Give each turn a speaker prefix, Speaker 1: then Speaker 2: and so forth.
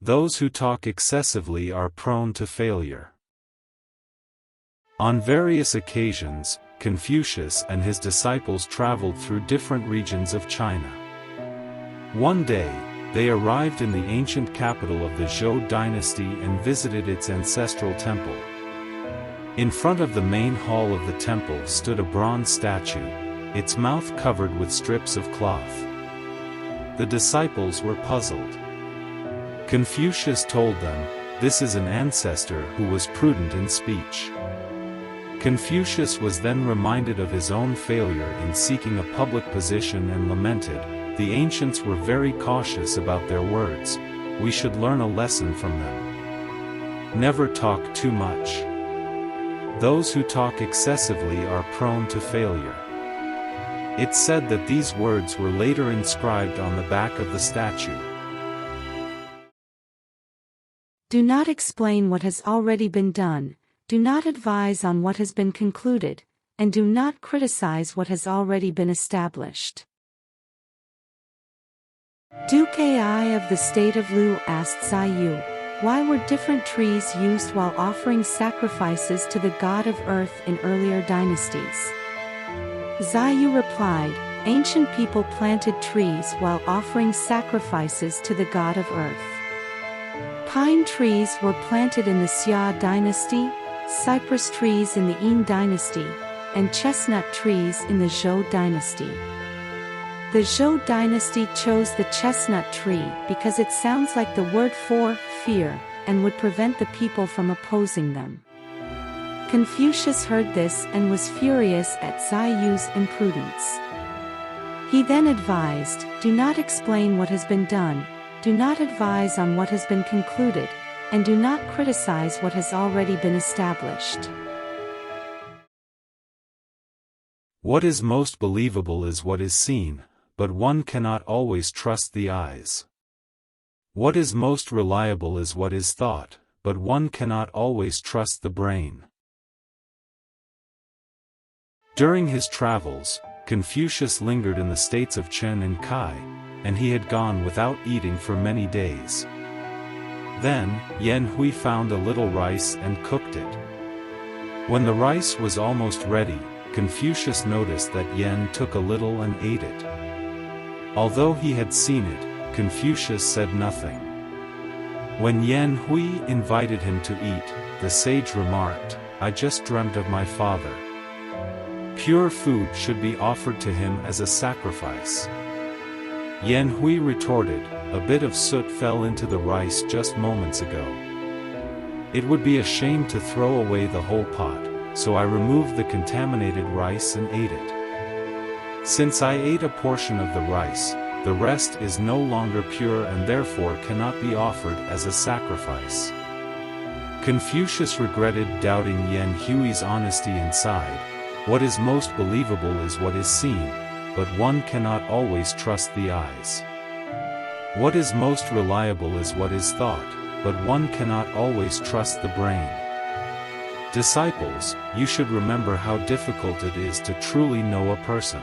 Speaker 1: Those who talk excessively are prone to failure. On various occasions, Confucius and his disciples traveled through different regions of China. One day, they arrived in the ancient capital of the Zhou dynasty and visited its ancestral temple. In front of the main hall of the temple stood a bronze statue, its mouth covered with strips of cloth. The disciples were puzzled. Confucius told them, "This is an ancestor who was prudent in speech." Confucius was then reminded of his own failure in seeking a public position and lamented, "The ancients were very cautious about their words. We should learn a lesson from them. Never talk too much. Those who talk excessively are prone to failure." It's said that these words were later inscribed on the back of the statue.
Speaker 2: Do not explain what has already been done, do not advise on what has been concluded, and do not criticize what has already been established. Duke Ai of the state of Lu asked Zai, why were different trees used while offering sacrifices to the god of earth in earlier dynasties? Zai replied, ancient people planted trees while offering sacrifices to the god of earth. Pine trees were planted in the Xia dynasty, cypress trees in the Yin dynasty, and chestnut trees in the Zhou dynasty. The Zhou dynasty chose the chestnut tree because it sounds like the word for fear, and would prevent the people from opposing them. Confucius heard this and was furious at Zai Yu's imprudence. He then advised, do not explain what has been done, do not advise on what has been concluded, and do not criticize what has already been established.
Speaker 1: What is most believable is what is seen, but one cannot always trust the eyes. What is most reliable is what is thought, but one cannot always trust the brain. During his travels, Confucius lingered in the states of Chen and Kai, and he had gone without eating for many days. Then, Yan Hui found a little rice and cooked it. When the rice was almost ready, Confucius noticed that Yan took a little and ate it. Although he had seen it, Confucius said nothing. When Yan Hui invited him to eat, the sage remarked, I just dreamt of my father. Pure food should be offered to him as a sacrifice. Yan Hui retorted, a bit of soot fell into the rice just moments ago. It would be a shame to throw away the whole pot, so I removed the contaminated rice and ate it. Since I ate a portion of the rice, the rest is no longer pure and therefore cannot be offered as a sacrifice. Confucius regretted doubting Yan Hui's honesty and sighed, what is most believable is what is seen, but one cannot always trust the eyes. What is most reliable is what is thought, but one cannot always trust the brain. Disciples, you should remember how difficult it is to truly know a person.